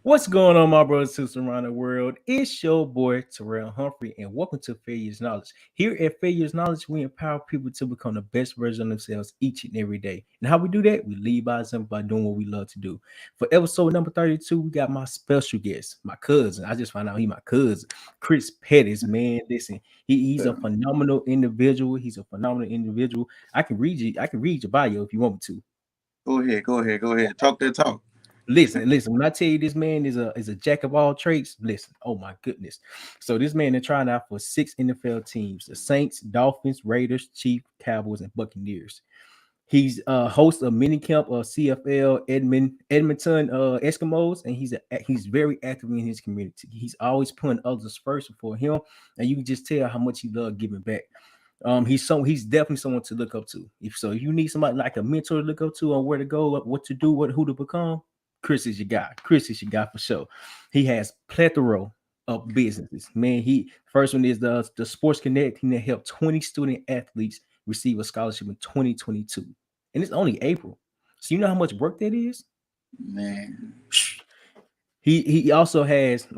What's going on, my brothers and sisters around the world? It's your boy Terrell Humphrey, and welcome to Failure's Knowledge. Here at Failure's Knowledge, we empower people to become the best version of themselves each and every day. And how we do that? We lead by example by doing what we love to do. For episode number 32, we got my special guest, my cousin. I just found out he's my cousin, Chris Pettis. Man, listen, he's a phenomenal individual. He's a phenomenal individual. I can read your bio if you want me to. Go ahead. Talk that talk. Listen. When I tell you this man is a jack of all trades, listen. Oh my goodness. So this man is trying out for 6 NFL teams: the Saints, Dolphins, Raiders, Chiefs, Cowboys, and Buccaneers. He's host of minicamp of CFL Edmonton Eskimos, and he's very active in his community. He's always putting others first before him, and you can just tell how much he loves giving back. He's definitely someone to look up to. If you need somebody like a mentor to look up to on where to go, what to do, who to become. Chris is your guy. Chris is your guy for sure. He has plethora of businesses. Man, he first one is the Sports Connect. He helped 20 student athletes receive a scholarship in 2022, and it's only April. So you know how much work that is, man. He also has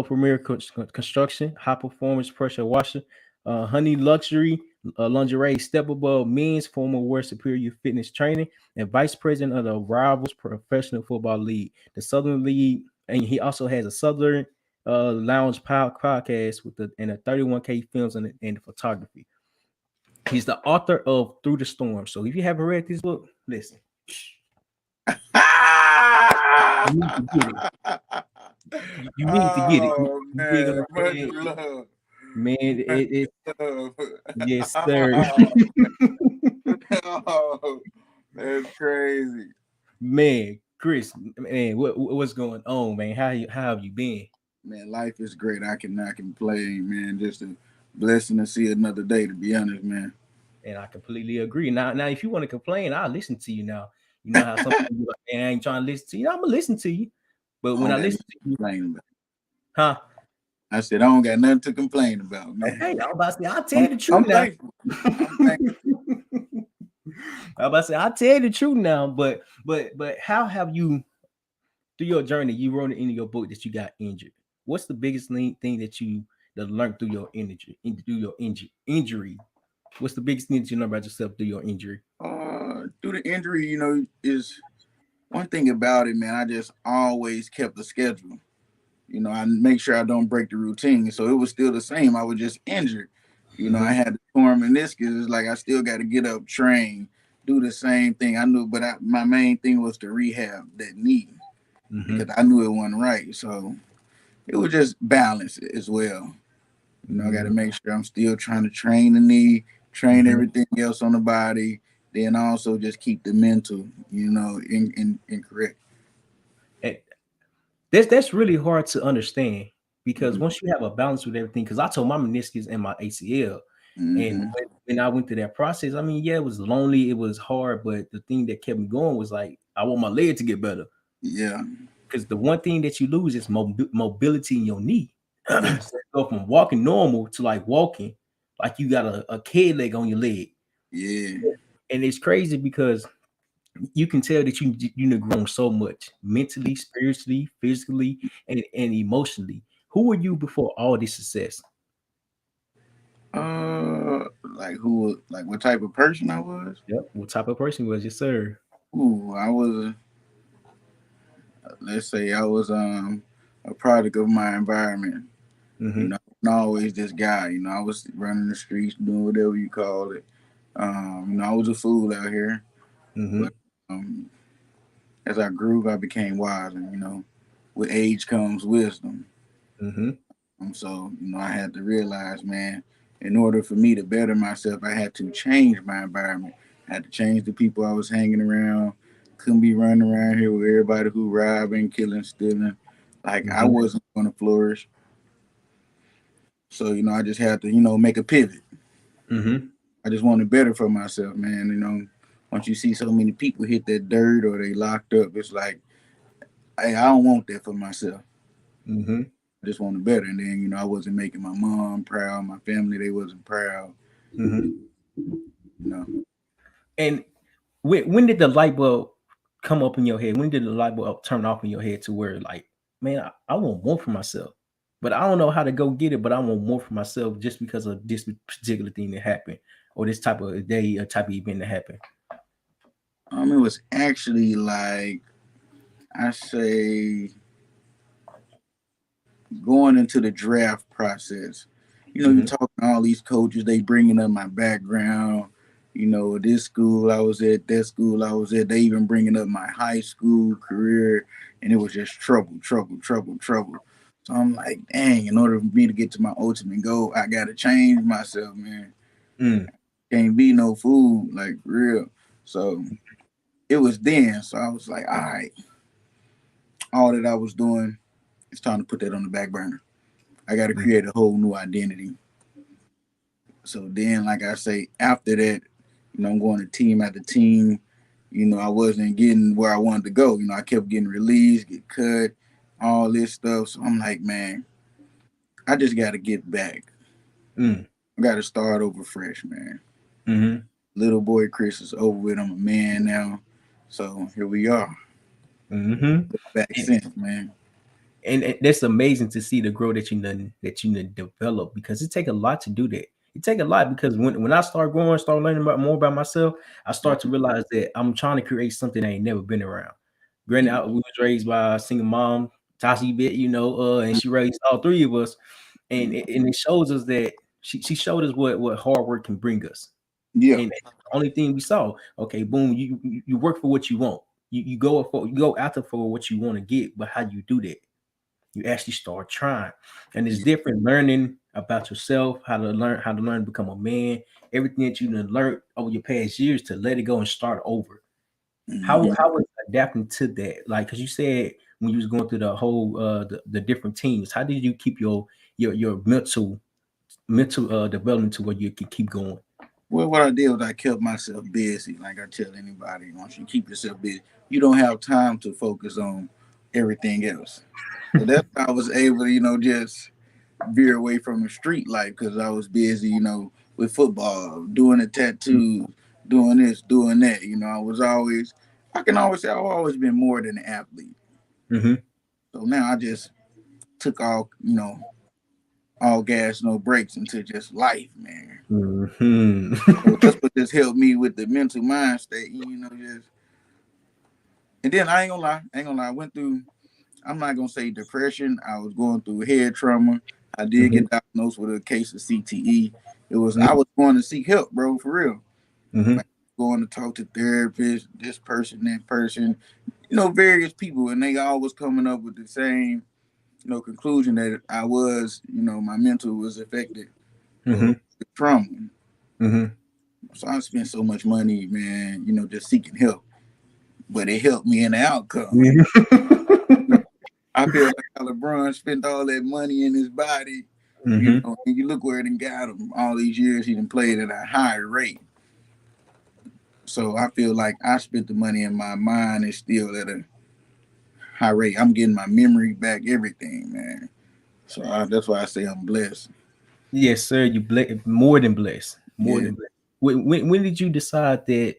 Premier Construction, high performance pressure washer, Honey Luxury lingerie, step above men's former world superior fitness training, and vice president of the Rivals Professional Football League, the Southern League, and he also has a Southern Lounge podcast and a 31K films and photography. He's the author of Through the Storm. So if you haven't read this book, listen. You need to get it. You need to get it. Man, it yes, sir. Oh, that's crazy. Man, Chris, man, what's going on, man? How have you been? Man, life is great. I cannot complain, man. Just a blessing to see another day, to be honest, man. And I completely agree. Now, if you want to complain, I'll listen to you now. You know how some people like, man, I ain't trying to listen to you. I'm gonna listen to you. But when I listen to you, about. Huh? I said I don't got nothing to complain about, man. Hey, I'm about to say I'll tell you the truth now. I'm about to say I'll tell you the truth now. But how have you, through your journey, you wrote it in your book that you got injured. What's the biggest thing that you learned through your injury? What's the biggest thing that you learned about yourself through your injury? Through the injury, is one thing about it, man. I just always kept a schedule. I make sure I don't break the routine. So it was still the same. I was just injured. I had the torn meniscus. It's like I still got to get up, train, do the same thing. I knew, but my main thing was to rehab that knee because I knew it wasn't right. So it was just balance as well. I got to make sure I'm still trying to train the knee, train everything else on the body, then also just keep the mental, in correct. That's really hard to understand because once you have a balance with everything, because I told my meniscus and my ACL, and when I went through that process, I mean, yeah, it was lonely, it was hard, but the thing that kept me going was like, I want my leg to get better. Yeah. Because the one thing that you lose is mobility in your knee. So go from walking normal to like walking, like you got a kid leg on your leg. Yeah. And it's crazy because you can tell that you've grown so much mentally, spiritually, physically, and emotionally. Who were you before all this success? Like what type of person I was? Yep. What type of person was you, sir? Ooh, I was let's say I was a product of my environment. I'm always this guy. I was running the streets, doing whatever you call it. I was a fool out here. But as I grew, I became wiser. With age comes wisdom. So I had to realize, man, in order for me to better myself, I had to change my environment. I had to change the people I was hanging around. Couldn't be running around here with everybody who robbing, killing, stealing. Like I wasn't going to flourish. So I just had to make a pivot. I just wanted better for myself, man. Once you see so many people hit that dirt or they locked up, it's like, hey, I don't want that for myself. I just wanted better. And then, I wasn't making my mom proud, my family, they wasn't proud. Mm-hmm. You know. And when did the light bulb come up in your head? When did the light bulb turn off in your head to where like, man, I want more for myself, but I don't know how to go get it, but I want more for myself just because of this particular thing that happened or this type of day or type of event that happened. It was actually like, I say, going into the draft process. You Mm-hmm. talking to all these coaches, they bringing up my background. This school I was at, that school I was at. They even bringing up my high school career, and it was just trouble, trouble, trouble, trouble. So I'm like, dang! In order for me to get to my ultimate goal, I gotta change myself, man. Mm. Can't be no fool, like real. So it was then. So I was like, all right, all that I was doing, it's time to put that on the back burner. I got to Mm. create a whole new identity. So then, like I say, after that, I'm going to team after team. I wasn't getting where I wanted to go. I kept getting released, get cut, all this stuff. So I'm like, man, I just got to get back. Mm. I got to start over fresh, man. Mm-hmm. Little boy Chris is over with. I'm a man now. So here we are. Mm-hmm. Back since, man. And that's amazing to see the growth that you done develop because it take a lot to do that. It take a lot because when I start growing, start learning more about myself, I start to realize that I'm trying to create something I ain't never been around. Granted, we was raised by a single mom, Tashi bit, and she raised all three of us, and it shows us that she showed us what hard work can bring us. Yeah. And the only thing we saw, okay, boom, you work for what you want. You go after for what you want to get, but how do you do that? You actually start trying, and it's different learning about yourself, how to learn to become a man, everything that you learned over your past years to let it go and start over. Mm-hmm. How was adapting to that? Like, because you said when you was going through the whole the different teams, how did you keep your mental development to where you can keep going? Well, what I did was I kept myself busy. Like I tell anybody, once you keep yourself busy, you don't have time to focus on everything else. So that's how I was able to, just veer away from the street life because I was busy, with football, doing the tattoos, doing this, doing that. I can always say I've always been more than an athlete. Mm-hmm. So now I just took all gas, no brakes into just life, man. So Mm-hmm. that's what just helped me with the mental mind state, just. And then I ain't gonna lie, I went through. I'm not gonna say depression. I was going through head trauma. I did Mm-hmm. get diagnosed with a case of CTE. I was going to seek help, bro, for real. Mm-hmm. Like going to talk to therapists, this person, that person, various people, and they always coming up with the same, conclusion that I was, my mental was affected Mm-hmm. with trauma. Mm-hmm. So I spent so much money, man, just seeking help, but it helped me in the outcome. You know, I feel like how LeBron spent all that money in his body, Mm-hmm. and you look where it done got him. All these years he done played at a high rate. So I feel like I spent the money in my mind is still at a high rate. I'm getting my memory back, everything, man. So that's why I say I'm blessed. Yes, sir. You more than blessed. More Yeah. than blessed. When did you decide that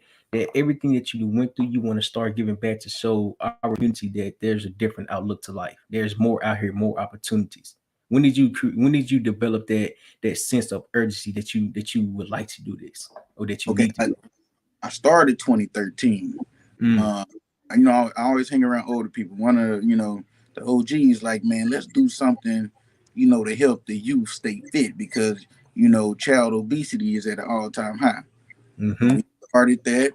everything that you went through, you want to start giving back to show our community that there's a different outlook to life. There's more out here, more opportunities. When did you develop that sense of urgency that you would like to do this or that you Okay. need to do? I started 2013. Mm, Uh, I always hang around older people. One of the OGs like, man, let's do something, to help the youth stay fit because child obesity is at an all-time high. So mm-hmm, we started that.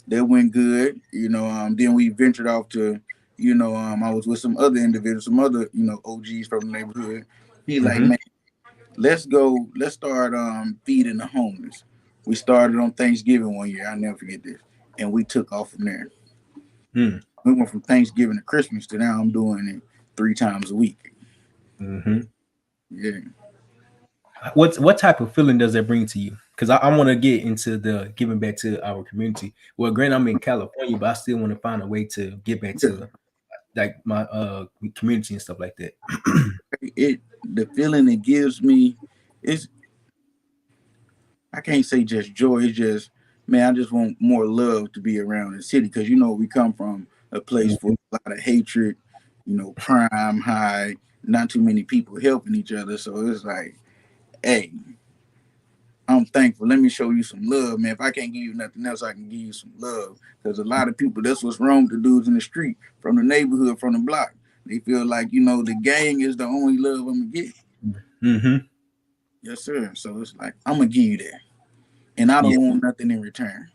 That went good. Then we ventured off to, I was with some other individuals, some other OGs from the neighborhood. He like, mm-hmm, man, let's go. Let's start feeding the homeless. We started on Thanksgiving one year. I'll never forget this, and we took off from there. mm, We went from Thanksgiving to Christmas to now I'm doing it 3 times a week. mm-hmm. Yeah. What type of feeling does that bring to you? Because I want to get into the giving back to our community. Well, granted, I'm in California, but I still want to find a way to get back Yeah. to like my community and stuff like that. the feeling it gives me is, I can't say just joy. It's just, man, I just want more love to be around the city, because we come from a place full Mhm. of a lot of hatred, crime high, not too many people helping each other. So it's like, hey, I'm thankful. Let me show you some love, man. If I can't give you nothing else, I can give you some love. Because a lot of people, that's what's wrong with the dudes in the street, from the neighborhood, from the block. They feel like, the gang is the only love I'm gonna get. Mhm. Yes, sir. So it's like, I'm gonna give you that, and I Yeah. don't want nothing in return.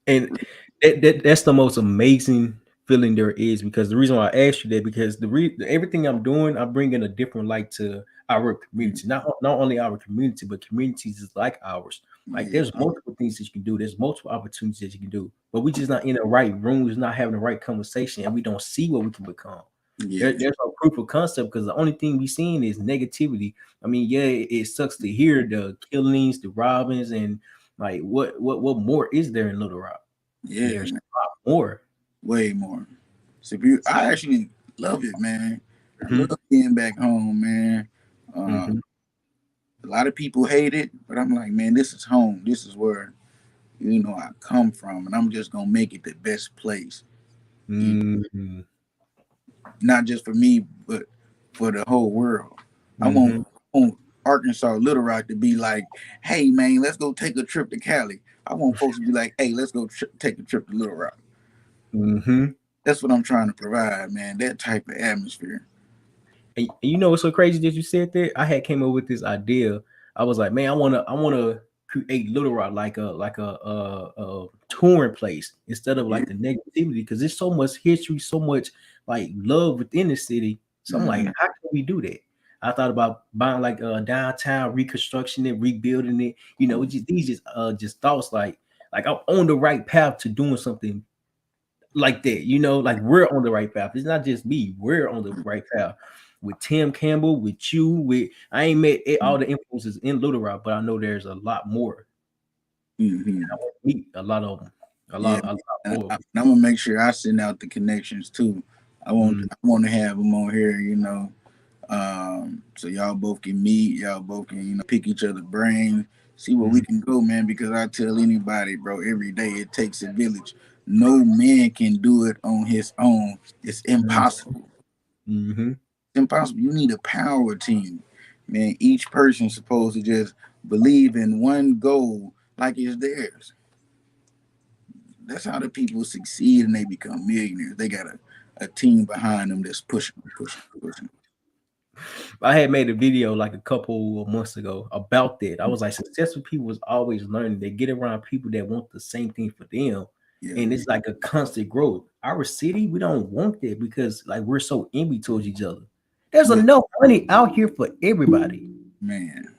And that's the most amazing feeling there is, because the reason why I asked you that, because everything I'm doing, I'm bringing a different light to our community. Not only our community, but communities is like ours. Like Yeah, there's multiple things that you can do. There's multiple opportunities that you can do, but we just not in the right rooms, not having the right conversation, and we don't see what we can become. yeah, There's no proof of concept, because the only thing we seeing is negativity. I mean, yeah, it sucks to hear the killings, the robbings, and like what more is there in Little Rock? yeah, There's man. a lot more. Way more. So I actually love it, man. I Hmm. love being back home, man. Uh, Hmm. a lot of people hate it, but I'm like, man, this is home. This is where I come from, and I'm just gonna make it the best place. You Hmm. Not just for me, but for the whole world. I want, Hmm. I want Arkansas, Little Rock to be like, hey, man, let's go take a trip to Cali. I want folks to be like, hey, let's go take a trip to Little Rock. Hmm. That's what I'm trying to provide, man. That type of atmosphere. And you know what's so crazy that you said that? I had came up with this idea. I was like, man, I wanna create Little Rock like a touring place instead of Yeah. like the negativity, because there's so much history, so much like love within the city. So I'm like, Hmm. how can we do that? I thought about buying like downtown, reconstruction it, rebuilding it. These just thoughts like I'm on the right path to doing something like that, like we're on the right path. It's not just me, we're on the right path with Tim Campbell, with you, with I ain't met all the influences in Little Rock, but I know there's a lot more. Hmm. I want to meet a lot of them, Yeah, a lot and more. I'm gonna make sure I send out the connections too. I want Mm, I want to have them on here, so y'all both can meet, y'all both can pick each other brains, see where we mhm, can go, man. Because I tell anybody, bro, every day it takes a village. No man can do it on his own. It's mhm, impossible. mhm. It's impossible. You need a power team, man. Each person's supposed to just believe in one goal like it's theirs. That's how the people succeed and they become millionaires. They got a team behind them that's pushing, pushing, pushing. I had made a video like a couple of months ago about that. I was like, successful people was always learning. They get around people that want the same thing for them, Yeah, and it's like a constant growth. Our city, we don't want that because like we're so envy towards each other. There's but enough money out here for everybody. man,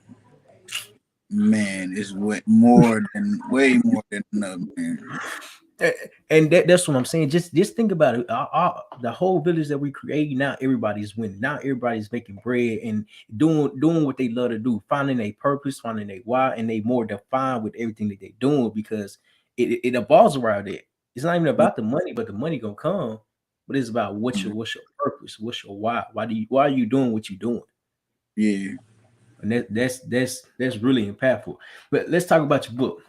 man, it's way more than enough, man. And that's what I'm saying. Just think about it. The whole village that we create now, everybody's winning. Now everybody's making bread and doing what they love to do, finding a purpose, finding a why, and they more defined with everything that they're doing because it evolves around it. It's not even about the money, but the money gonna come. But it's about what's your purpose, what's your why? Why are you doing what you're doing? Yeah, And that's really impactful. But let's talk about your book.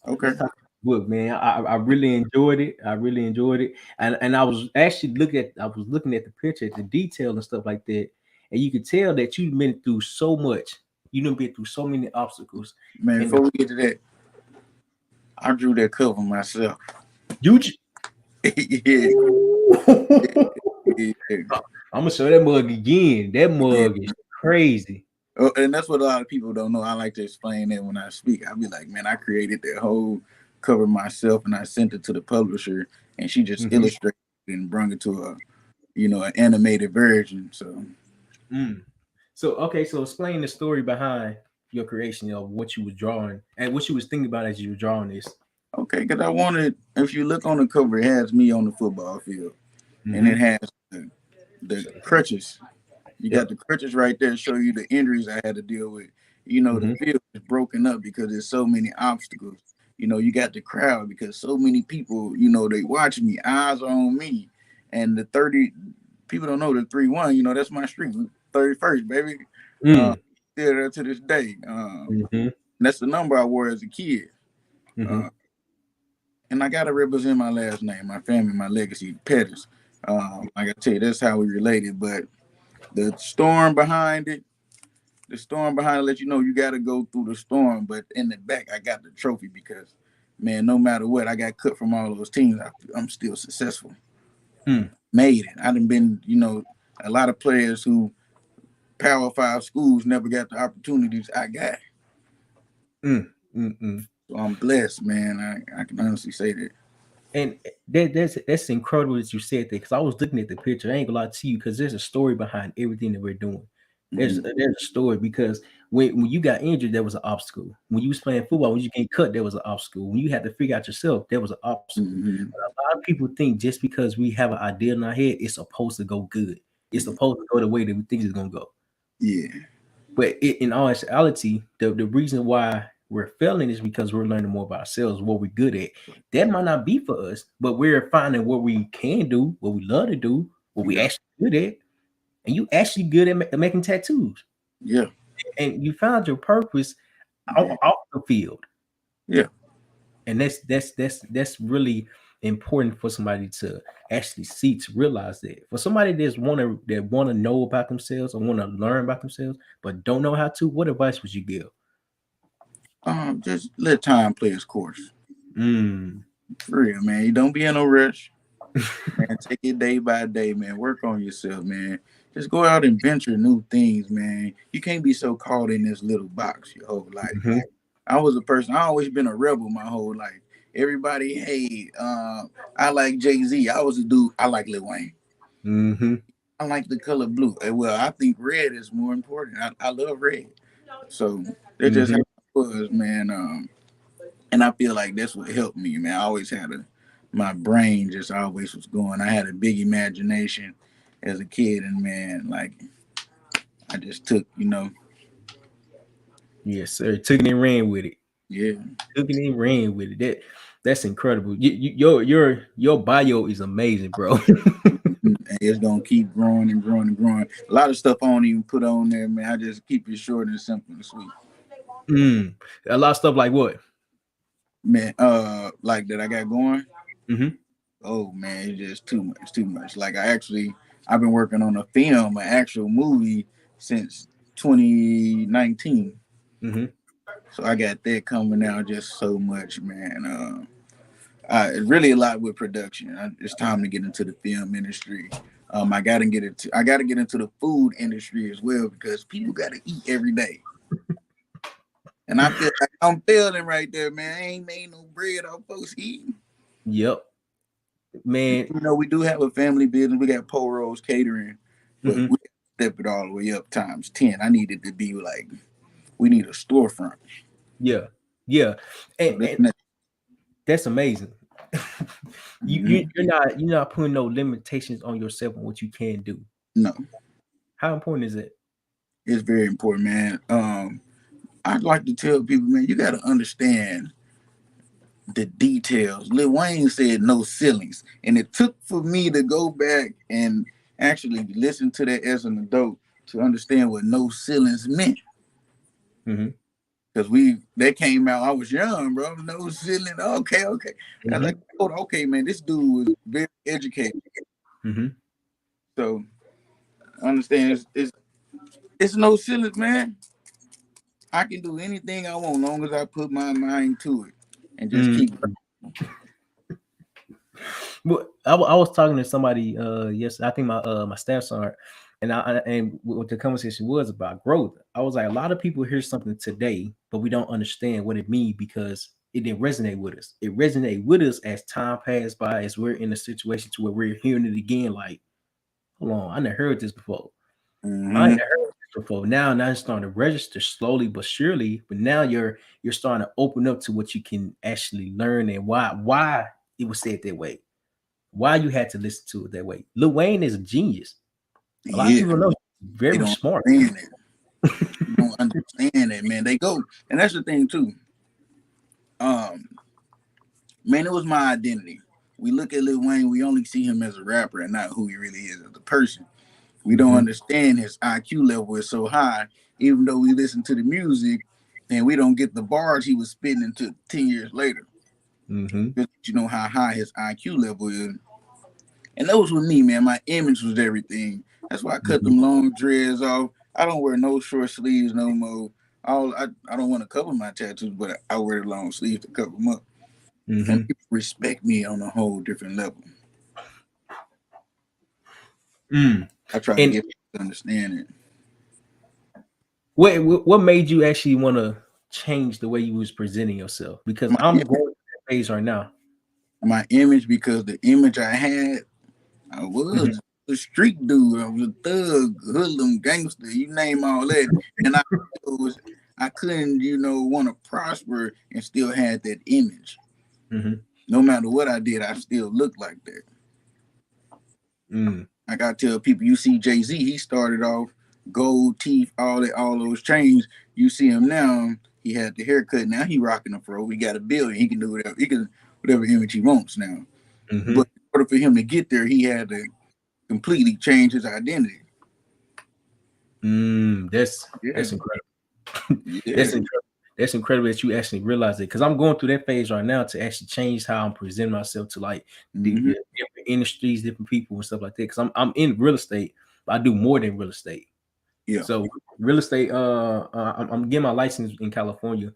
okay, Let's talk book, man. I really enjoyed it. I really enjoyed it. And I was actually looking at the picture, the detail and stuff like that. And you could tell that you've been through so much. You've been through so many obstacles. man. And Before we get to that, I drew that cover myself. you Yeah, I'm yeah, gonna show that mug again. That yeah. mug is crazy. Oh, and that's what a lot of people don't know. I like to explain that when I speak. I'll be like, man, I created that whole cover myself, and I sent it to the publisher, and she just Mhm. illustrated it and brought it to an animated version. So, Mm. So okay, so explain the story behind your creation of what you was drawing and what you was thinking about as you were drawing this. okay, because I wanted, if you look on the cover, it has me on the football field, and it Mm-hmm. has the crutches. You got Yep. the crutches right there, show you the injuries I had to deal with. The Mm-hmm. field is broken up because there's so many obstacles. You got the crowd because so many people, they watch me, eyes are on me. And the people don't know the 3-1. You know, that's my street. 31st, baby. Mm. Still there to this day. Mm-hmm. That's the number I wore as a kid. Mm-hmm. And I gotta represent my last name, my family, my legacy, Pettis. Like I tell you, that's how we related. But the storm behind it, let you know you gotta go through the storm. But in the back, I got the trophy because, man, no matter what, I got cut from all those teams. I'm still successful. Mm. Made it. I done been, a lot of players who Power 5 schools never got the opportunities I got. Mm. Mm-mm. So I'm blessed, man. I can honestly say that. And that's incredible that you said that, because I was looking at the picture. I ain't gonna lie to you, because there's a story behind everything that we're doing. Mm-hmm. There's a story, because when you got injured, there was an obstacle. When you was playing football, when you get cut, there was an obstacle. When you had to figure out yourself, there was an obstacle. Mm-hmm. But a lot of people think just because we have an idea in our head, it's supposed to go good. It's supposed to go the way that we think it's gonna go. Yeah. But in all actuality, the reason why we're failing is because we're learning more about ourselves, what we're good at. That might not be for us, but we're finding what we can do, what we love to do, what we Yeah. actually good at. And you actually good at making tattoos, Yeah. and you found your purpose Yeah. off the field. Yeah. And that's really important for somebody to actually see, to realize that. For somebody that want to know about themselves or want to learn about themselves but don't know how to, what advice would you give? Just let time play its course. Mm. For real, man. You don't be in no rush. Man, take it day by day, man. Work on yourself, man. Just go out and venture new things, man. You can't be so caught in this little box your whole life. Mhm. I was a person. I always been a rebel my whole life. Everybody, hey, I like Jay-Z. I was a dude. I like Lil Wayne. Mhm. I like the color blue. Well, I think red is more important. I love red. So that's just how Mhm. it was, man. And I feel like that's what helped me, man. I always had my brain just always was going. I had a big imagination as a kid, and man, like I just took, Yes, sir. Took it and ran with it. yeah. Took it and ran with it. That's incredible. Your bio is amazing, bro. And it's gonna keep growing and growing and growing. A lot of stuff I don't even put on there, man. I just keep it short and simple and sweet. Mm. A lot of stuff like what? Man, like that I got going. Mm-hmm. Oh man, it's just too much, too much. Like I've been working on a film, an actual movie since 2019. Mm-hmm. So I got that coming out just so much, man. It's really a lot with production. It's time to get into the film industry. I gotta get into the food industry as well because people gotta eat every day. And I feel like I'm failing right there, man. I ain't made no bread off folks eating. Yep. Man. We do have a family business. We got Pole Rose Catering, but Mm-hmm. we step it all the way up times 10. I need it to be like we need a storefront. Yeah. Yeah. So And that's amazing. You're not putting no limitations on yourself on what you can do. no, How important is it? it's very important, man. I'd like to tell people, man, you got to understand the details. Lil Wayne said no ceilings, and it took for me to go back and actually listen to that as an adult to understand what no ceilings meant. Mm-hmm. Because that came out, I was young, bro. No ceiling. Okay, okay. I was like, Mm-hmm. oh, okay, man, this dude was very educated. Mm-hmm. So I understand it's no ceilings, man. I can do anything I want as long as I put my mind to it and just keep. Mm. Well, I was talking to somebody yes, I think my staff sergeant, and what the conversation was about growth. I was like, a lot of people hear something today, but we don't understand what it means because it didn't resonate with us. It resonated with us as time passed by, as we're in a situation to where we're hearing it again. Like, hold on, I never heard this before. I ain't Mm-hmm. never heard this before. Now it's starting to register slowly but surely. But now you're starting to open up to what you can actually learn and why it was said that way. Why you had to listen to it that way. Lil Wayne is a genius. A lot of Yeah, people know he's they very don't smart. understand it. You don't understand it, man. They go, and that's the thing too. Um, man, it was my identity. we look at Lil Wayne, we only see him as a rapper and not who he really is as a person. We don't Mm-hmm. understand his IQ level is so high, even though we listen to the music and we don't get the bars he was spitting until 10 years later. Mm-hmm. Just you know how high his IQ level is. And that was with me, man. My image was everything. That's why I cut Mm-hmm. them long dreads off. I don't wear no short sleeves no more. I don't want to cover my tattoos, but I wear the long sleeves to cover them up. And Mm-hmm. people respect me on a whole different level. Mm. I try to And get people to understand it. what made you actually want to change the way you was presenting yourself? Because My I'm image, going through that phase right now. my image, because the image I had, I Mm-hmm. was a street dude. I was a thug, hoodlum, gangster. You name all that, and was, I couldn't, want to prosper and still had that image. Mm-hmm. No matter what I did, I still looked like that. Mm. I gotta tell people, you see Jay-Z, he started off gold teeth, all those chains. You see him now, he had the haircut. Now he rocking a fro. He got a billion. He can do whatever. He can whatever image he wants now. Mm-hmm. But in order for him to get there, he had to completely change his identity. That's Yeah, incredible. yeah. That's incredible. That's incredible that you actually realize it. Because I'm going through that phase right now to actually change how I'm presenting myself to like Mm-hmm. the different industries, different people, and stuff like that. Because I'm in real estate, but I do more than real estate. Yeah, So real estate, I'm getting my license in California.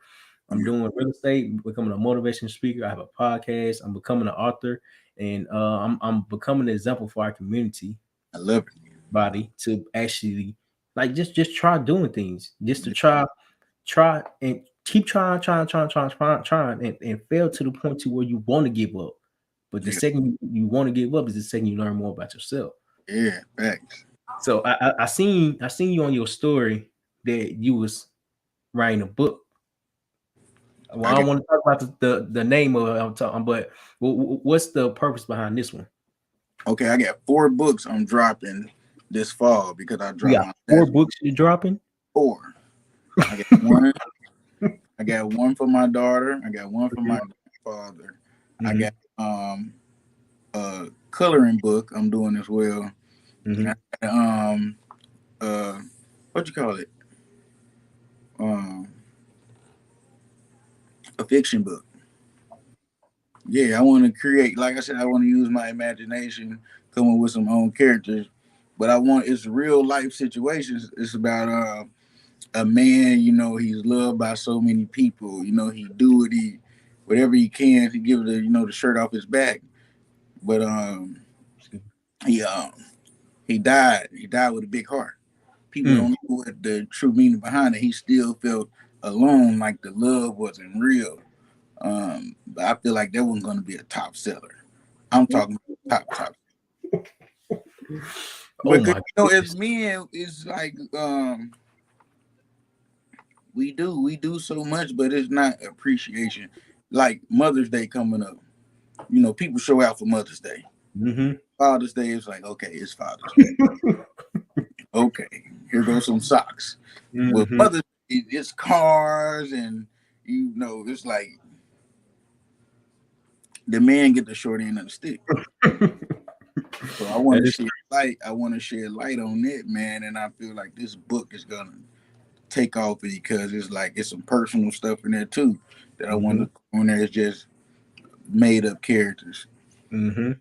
I'm yeah. doing real estate, becoming a motivation speaker. I have a podcast. I'm becoming an author, and I'm becoming an example for our community I love body to actually like just try doing things, just to it. try and keep trying and fail to the point to where you want to give up. But the Yeah, second you want to give up is the second you learn more about yourself. yeah. Facts. So I seen you on your story that you was writing a book. Well, I I got don't want to talk about the name of it. I'm talking, but what's the purpose behind this one? okay. I got 4 books I'm dropping this fall because I You dropped got my four last books you're dropping. 4. I got one. I got one for my daughter. I got one for my father. I Mm-hmm. got a coloring book I'm doing as well. Mm-hmm. And I got, uh what you call it? Um a fiction book. Yeah, I want to create, like I said, I want to use my imagination, come up with some own characters. But it's real life situations. It's about a man, he's loved by so many people. He do whatever he can to give the shirt off his back. But he um he died. He died with a big heart. People Mm. don't know what the true meaning behind it. He still felt alone, like the love wasn't real. But I feel like that wasn't going to be a top seller. I'm talking top. Oh Because my as goodness. men, it's like we do so much, but it's not appreciation. Like Mother's Day coming up, people show out for Mother's Day. Mm-hmm. Father's Day is like, okay, it's Father's Day. Okay, here goes some socks. But Mm-hmm. Mother's Day, it's cars, and it's like the man get the short end of the stick. So I want That to is share light. I want to share light on it, man. And I feel like this book is gonna take off because it's some personal stuff in there too that I want mm-hmm. to throw in there. It's just made up characters, Mm-hmm.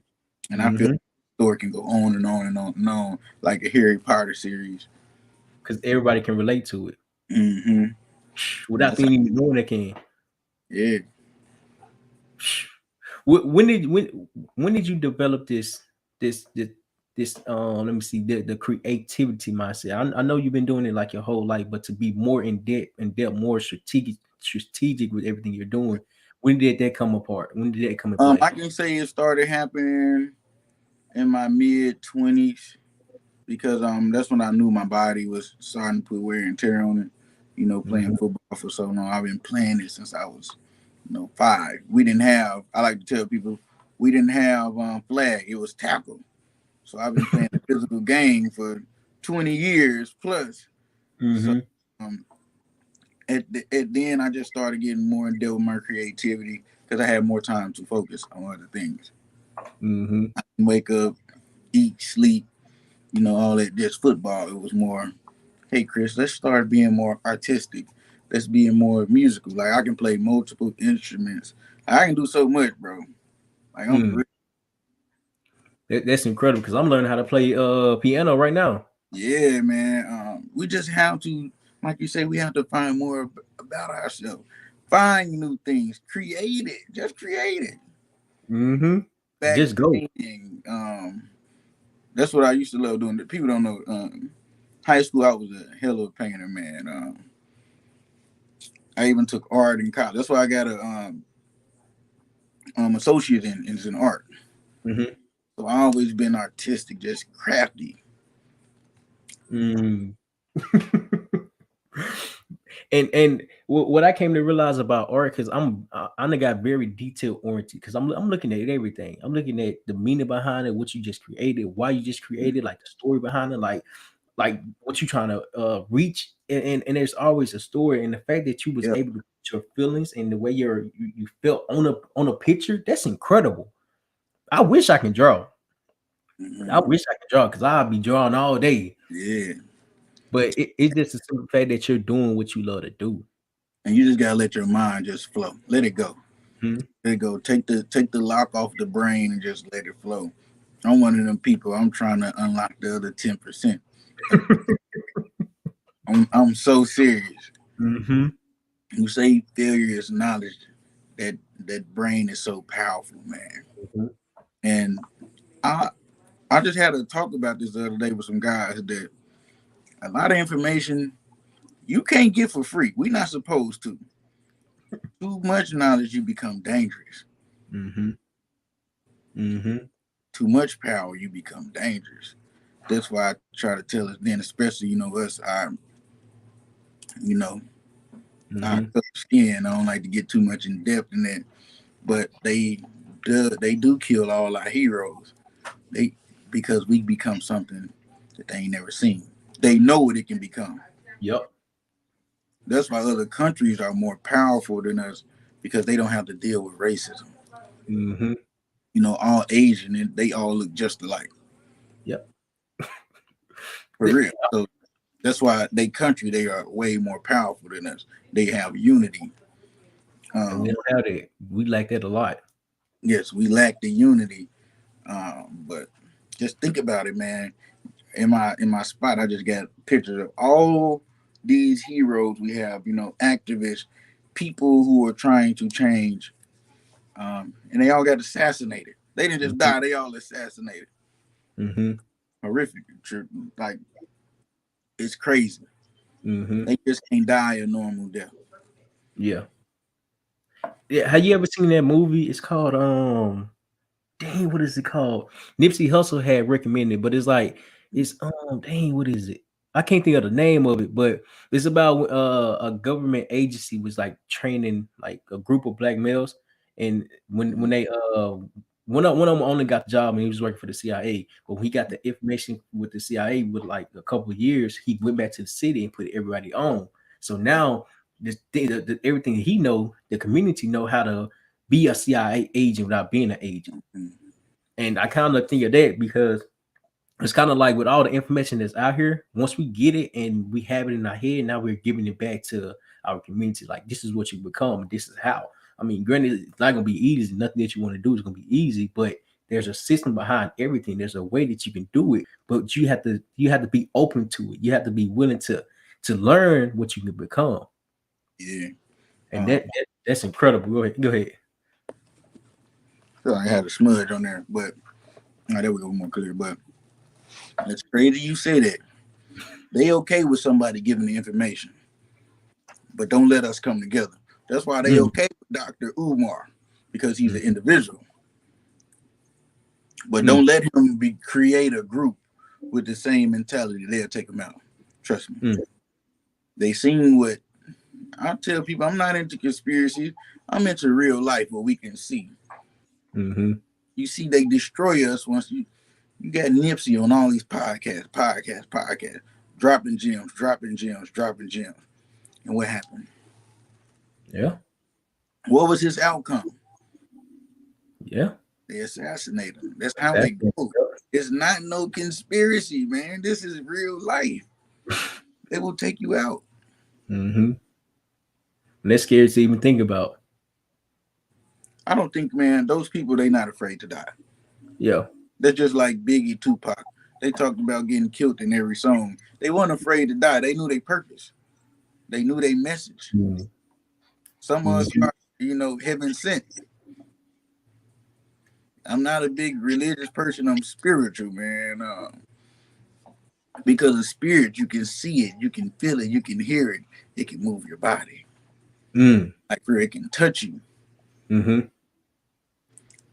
and I feel Mm-hmm. like the story can go on and on and on and on, like a Harry Potter series. Because everybody can relate to it Mm-hmm. without That's being even knowing they can. yeah. When did you develop this this let me see the creativity mindset? I know you've been doing it like your whole life, but to be more in depth, more strategic with everything you're doing. When did that come apart? When did that come in play? I can say it started happening in my mid 20s because that's when I knew my body was starting to put wear and tear on it. Playing Mhm. football for so long. I've been playing it since I was 5. We didn't have. I like to tell people we didn't have flag. It was tackle. So I've been playing the physical game for 20 years plus. So Mhm. um, then I just started getting more in depth with my creativity because I had more time to focus on other things. Mm-hmm. Wake up, eat, sleep, all that. Just football. It was more, hey Chris, let's start being more artistic. Let's be more musical. Like I can play multiple instruments. I can do so much, bro. Like I'm for Mm. real. That's incredible because I'm learning how to play piano right now. Yeah, man. We just have to, like you say, we have to find more about ourselves. Find new things. Create it. Just create it. Mm-hmm. Back Just go. painting. That's what I used to love doing. People don't know. High school, I was a hell of a painter, man. I even took art in college. That's why I got a associate in art. Mm-hmm. So I always been artistic, just crafty. Mm. And what I came to realize about art, because I done got very detail oriented, because I'm looking at everything. I'm looking at the meaning behind it, what you just created, why you just created, like the story behind it, like what you trying to reach, and there's always a story. And the fact that you was Yep. able to put your feelings and the way you felt on a picture, that's incredible. I wish I can draw. I Mm-hmm. wish I could draw because I'll be drawing all day. Yeah. But it's just the simple fact that you're doing what you love to do. And you just gotta let your mind just flow. Let it go. Mhm. Let it go. Take the lock off the brain and just let it flow. I'm one of them people. I'm trying to unlock the other 10%. I'm so serious. Mhm. You say failure is knowledge. That brain is so powerful, man. Mhm. And I I just had a talk about this the other day with some guys that a lot of information you can't get for free. We're not supposed to. Too much knowledge, you become dangerous. Mhm. Mhm. Too much power, you become dangerous. That's why I try to tell us then, especially us, you know, our Mhm. color skin. I don't like to get too much in depth in that, but they do kill all our heroes. They because we become something that they ain't never seen. They know what it can become. Yep. That's why other countries are more powerful than us because they don't have to deal with racism. Mhm. All Asian and they all look just alike Yep. for real. So that's why they are way more powerful than us. They have unity. And we Um, don't have that. We like that a lot. yes, we lack the unity. But just think about it, man. In my spot, I just got pictures of all these heroes we have. Activists, people who are trying to change, and they all got assassinated. They didn't just Mhm. die; they all assassinated. Mhm. Horrific, like it's crazy. Mhm. They just can't die a normal death. Yeah. Yeah. Have you ever seen that movie? It's called dang, what is it called? Nipsey Hustle had recommended, but it's like it's dang, what is it? I can't think of the name of it, but it's about a government agency was like training like a group of black males, and when they one of them only got the job and he was working for the CIA, but when he got the information with the CIA with like a couple of years, he went back to the city and put everybody on. So now this thing, everything he know, the community know how to be a CIA agent without being an agent. Mm-hmm. And I kind of think of that because it's kind of like with all the information that's out here, once we get it and we have it in our head, now we're giving it back to our community. Like, this is what you become, this is how. I mean, granted, it's not gonna be easy. Nothing that you want to do is gonna be easy, but there's a system behind everything. There's a way that you can do it, but you have to be open to it. You have to be willing to learn what you can become, Yeah. and Um, that's incredible. Go ahead, go ahead. so I had a smudge on there, but there we go, more clear. But it's crazy you say that. They okay with somebody giving the information, but don't let us come together. That's why they Mm, okay with Dr. Umar because he's mm, an individual. But mm, don't let him create a group with the same mentality. They'll take him out. Trust me. mm, They seen what I tell people. I'm not into conspiracies. I'm into real life where we can see. mhm, You see, they destroy us once you got Nipsey on all these podcasts, dropping gems, dropping gems, dropping gems. And what happened? yeah, What was his outcome? yeah. They assassinate them. That's how it goes. It's not no conspiracy, man. This is real life. They will take you out. Mm-hmm. And that's scary to even think about. I don't think, man, those people, they not afraid to die. Yeah. They're just like Biggie, Tupac. They talked about getting killed in every song. They weren't afraid to die. They knew their purpose. They knew their message. Mm-hmm. Some of us are, heaven sent. I'm not a big religious person. I'm spiritual, man. Because of spirit, you can see it, you can feel it, you can hear it. It can move your body. Like where it can touch you. Mm-hmm.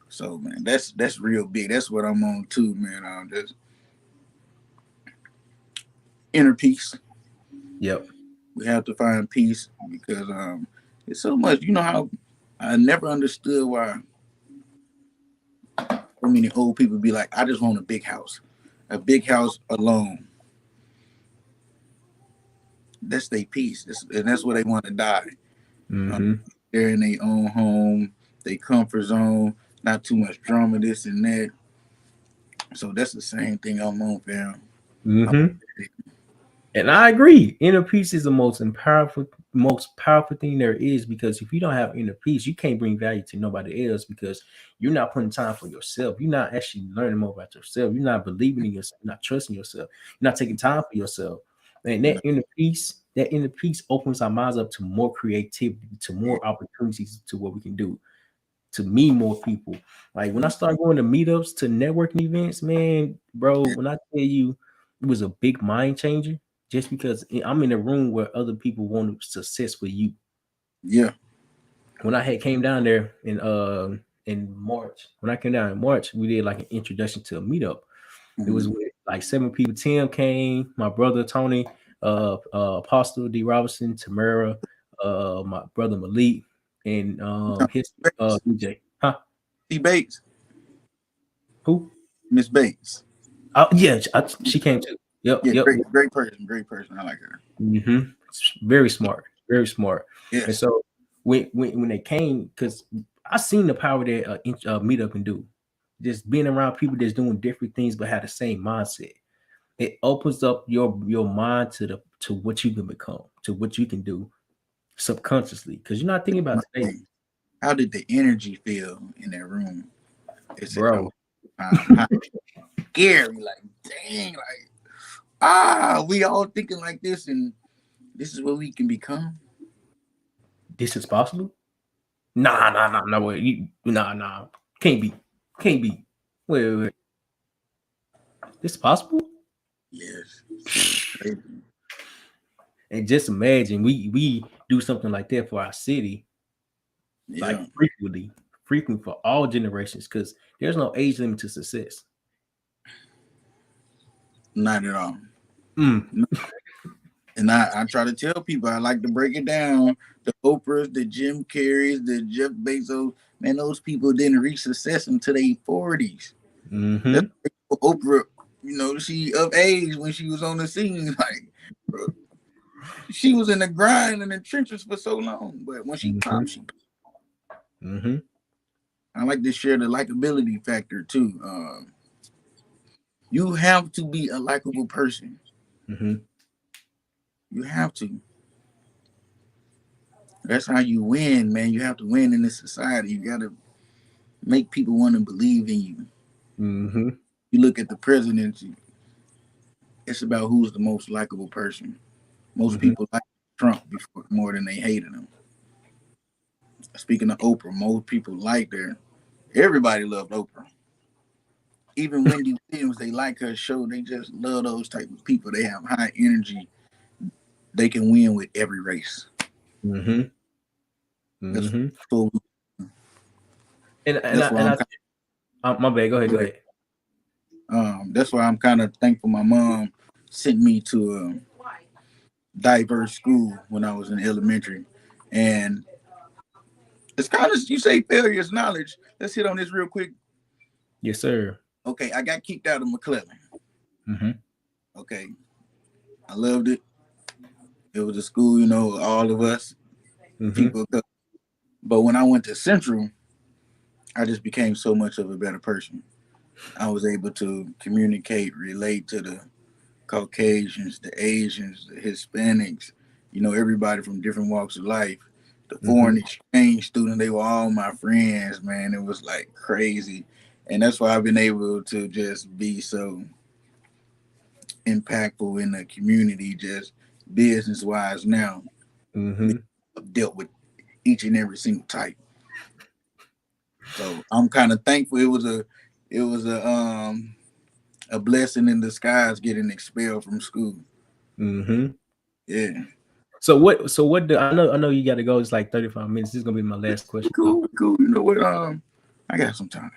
So, man, that's real big. That's what I'm on too, man. Just inner peace. Yep. We have to find peace because it's so much. You know how I never understood why so many old people be like, I just want a big house alone. That's their peace, and that's where they want to die. Mm-hmm. They're in their own home, their comfort zone, not too much drama, this and that. So that's the same thing I'm on, fam. Mm-hmm. And I agree. Inner peace is the most powerful thing there is, because if you don't have inner peace, you can't bring value to nobody else, because you're not putting time for yourself. You're not actually learning more about yourself. You're not believing in yourself. You're not trusting yourself. You're not taking time for yourself. And that inner peace opens our minds up to more creativity, to more opportunities, to what we can do, to meet more people. Like when I started going to meetups, to networking events, man, bro, when I tell you it was a big mind changer, just because I'm in a room where other people want success for you. Yeah. When I had came down there in March, when I came down in March, we did like an introduction to a meetup. It was with like 7 people. Tim came, my brother Tony, Apostle D. Robinson, Tamara, my brother Malik, and his DJ. Huh? T. Bates. Who? Miss Bates. Yeah, she came too. Yep, Yeah, yep. great person. I like her. Mm-hmm. Very smart, very smart. And Yes. so when they came, because I seen the power that meetup can do. Just being around people that's doing different things but have the same mindset. It opens up your mind to what you can become, to what you can do subconsciously, because you're not thinking about today, How did the energy feel in that room? It's at the bro. how scary, like dang, like we all thinking like this, and this is what we can become. This is possible. Nah. Wait, nah. Can't be. Can't be. Wait. This is possible. Yes, shit is crazy. And just imagine we do something like that for our city, like Yeah, frequent for all generations, because there's no age limit to success. not at all. Mm. No. And I try to tell people, I like to break it down. The Oprahs, the Jim Carreys, the Jeff Bezos, man, those people didn't reach success until their 40s. That's Mm-hmm. Oprah, she of age when she was on the scene. Like, bro, she was in the grind and the trenches for so long. But when she Mm-hmm. popped, Mm-hmm. I like to share the likability factor too. You have to be a likable person. Mm-hmm. You have to. That's how you win, man. You have to win in this society. You got to make people want to believe in you. Mm-hmm. You look at the presidency, it's about who's the most likable person. Most Mm-hmm. people like Trump before more than they hated him. Speaking of Oprah, most people liked her. Everybody loved Oprah. Even Wendy Williams, they like her show. They just love those type of people. They have high energy. They can win with every race. Mm-hmm. That's Mm-hmm. so. And That's why I'm. my bad. Go ahead. Go ahead. That's why I'm kind of thankful. My mom sent me to a diverse school when I was in elementary, and it's kind of, you say failure is knowledge. Let's hit on this real quick. Yes, sir. Okay, I got kicked out of McClellan. Mm-hmm. Okay, I loved it. It was a school, all of us Mm-hmm. people. But when I went to Central, I just became so much of a better person. I was able to communicate, relate to the Caucasians, the Asians, the Hispanics, everybody from different walks of life. The Mm-hmm. foreign exchange student, they were all my friends, man. It was like crazy. And that's why I've been able to just be so impactful in the community, just business wise now. Mm-hmm. I've dealt with each and every single type. So I'm kind of thankful. It was a blessing in disguise getting expelled from school. Mm-hmm. Yeah. So what do I know you gotta go. It's like 35 minutes. This is gonna be my last question. So Cool, cool. You know what? I got some time.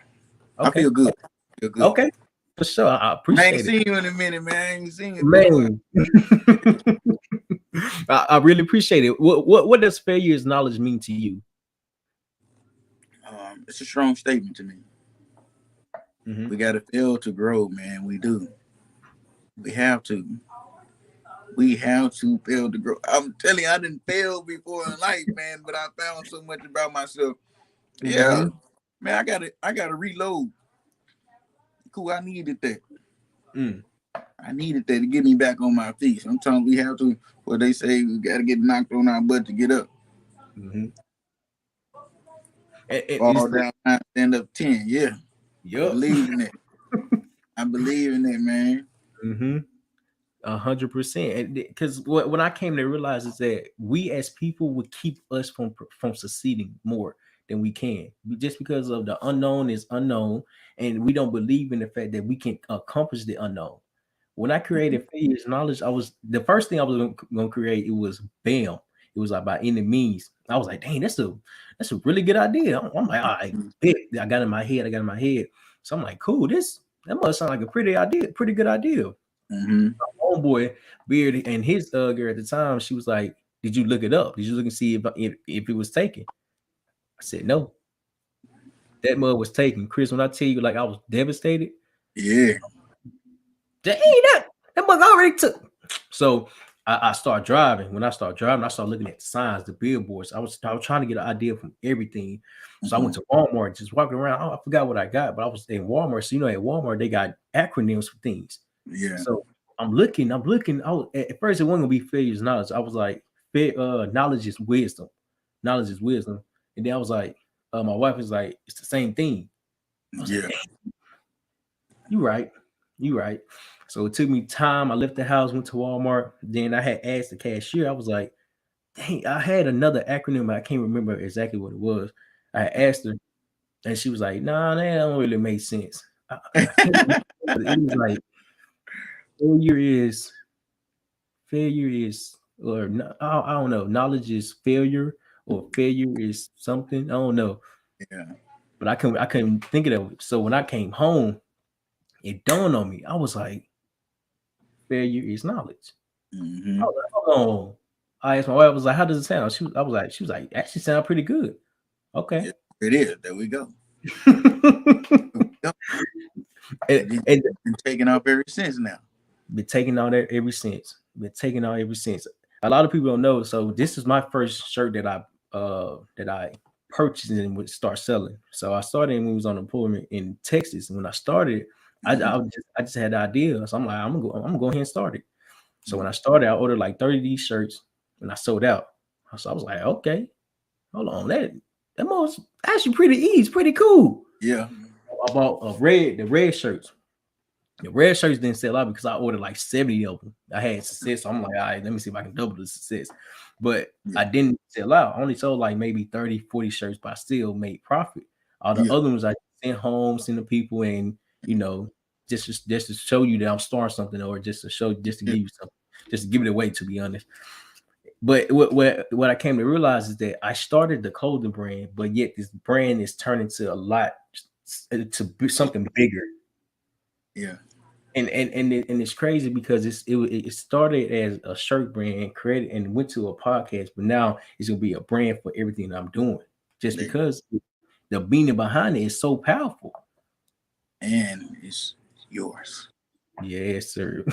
I okay. feel good. I feel good. Okay. For sure. I I ain't appreciate it. seen you in a minute, man. I ain't seen you, dude. Man. I really appreciate it. What does failure's knowledge mean to you? It's a strong statement to me. Mm-hmm. We gotta fail to grow, man. We do. We have to. We have to fail to grow. I'm telling you, I didn't fail before in life, man, but I found so much about myself. Yeah, Mm-hmm. man, I gotta reload. Cool, I needed that. Mm. I needed that to get me back on my feet. Sometimes we have to, what they say, we gotta get knocked on our butt to get up. Mm-hmm. And it's Fall down, stand up 10. Yeah, I yup. believe in it. I believe in it, man. Mm-hmm. 100%. And because what I came to realize is that we as people would keep us from succeeding more than we can, just because of the unknown is unknown, and we don't believe in the fact that we can accomplish the unknown. When I created Failures Knowledge, I was the first thing I was gonna create. It was BAM. It was like by any means. I was like, dang, that's a really good idea. I'm like, all right, bet. I got it in my head. I got it in my head. So I'm like, cool. That must sound like a pretty idea, pretty good idea. Mm-hmm. Homeboy Beard and his girl at the time, she was like, "Did you look it up? Did you look and see if it was taken?" I said, "No, that mug was taken." Chris, when I tell you, like I was devastated, Yeah. dang that mug already took. So I start driving. When I start driving, I start looking at the signs, the billboards. I was trying to get an idea from everything. So I Mm-hmm. went to Walmart, just walking around. Oh, I forgot what I got, but I was in Walmart. So at Walmart they got acronyms for things. Yeah. So I'm looking. At first it wasn't gonna be failures knowledge. I was like, knowledge is wisdom. Knowledge is wisdom. And then I was like, my wife was like, it's the same thing. I was like, Yeah. dang, you right. You right. So it took me time. I left the house, went to Walmart. Then I had asked the cashier. I was like, dang, I had another acronym, but I can't remember exactly what it was. I asked her, and she was like, nah, that don't really make sense. I can't remember, but it was like failure is failure is or I don't know, knowledge is failure or failure is something, I don't know, Yeah. but I couldn't think of it. So when I came home, it dawned on me. I was like, failure is knowledge. I Mm-hmm. was like, hold on. I asked my wife, I was like, how does it sound? She was like, actually sound pretty good. Okay. Yeah. It is. There we go. There we go. and, And then and been taken off ever since now. been taking all that ever since. Been taking all ever since. A lot of people don't know. So this is my first shirt that I purchased and would start selling. So I started when we was on employment in Texas. And when I started, Mm-hmm. I just had the idea. So I'm like, I'm gonna go ahead and start it. So when I started, I ordered like 30 of these shirts and I sold out. So I was like, okay, hold on, that was actually pretty easy, pretty cool. Yeah. I bought the red shirts. The red shirts didn't sell out because I ordered like 70 of them. I had success. So I'm like, all right, let me see if I can double the success. But Yeah. I didn't sell out. I only sold like maybe 30, 40 shirts, but I still made profit. All the Yeah. other ones I sent home, sent to people, and you know, just to show you that I'm starting something, or just to Yeah. give you something, just to give it away, to be honest. But what I came to realize is that I started the clothing brand, but yet this brand is turning to a lot to be something bigger, Yeah. and it's crazy because it started as a shirt brand and created and went to a podcast, but now it's gonna be a brand for everything I'm doing, just There- because the meaning behind it is so powerful. And it's yours. Yes, sir.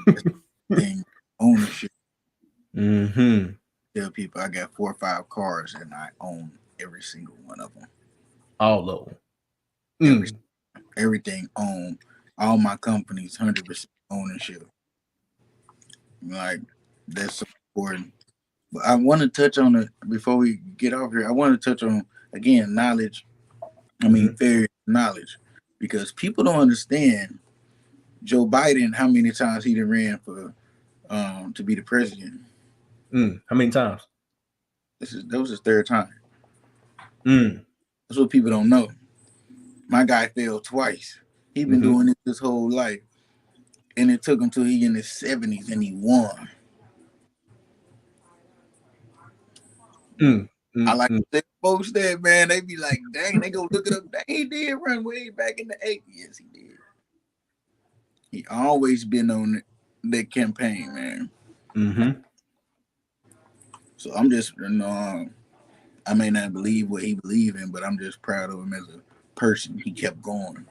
That's the thing. Ownership. hmm Tell people I got 4 or 5 cars and I own every single one of them. All of them. Mm. everything owned. All my companies, 100% ownership. Like that's so important. But I want to touch on it before we get off here. I want to touch on again knowledge. I mean, Mm-hmm. fair knowledge, because people don't understand Joe Biden how many times he done ran for to be the president. How many times? That was his third time. Mm. That's what people don't know. My guy failed twice. He been Mm-hmm. doing this his whole life, and it took him till he in his 70s and he won. Mm. I Mm. like Mm. to say folks that, man, they be like, dang, they go look it up. Dang, he did run way back in the 80s. Yes, he did. He always been on that campaign, man. Mm-hmm. So I'm just, I may not believe what he believe in, but I'm just proud of him as a person. He kept going.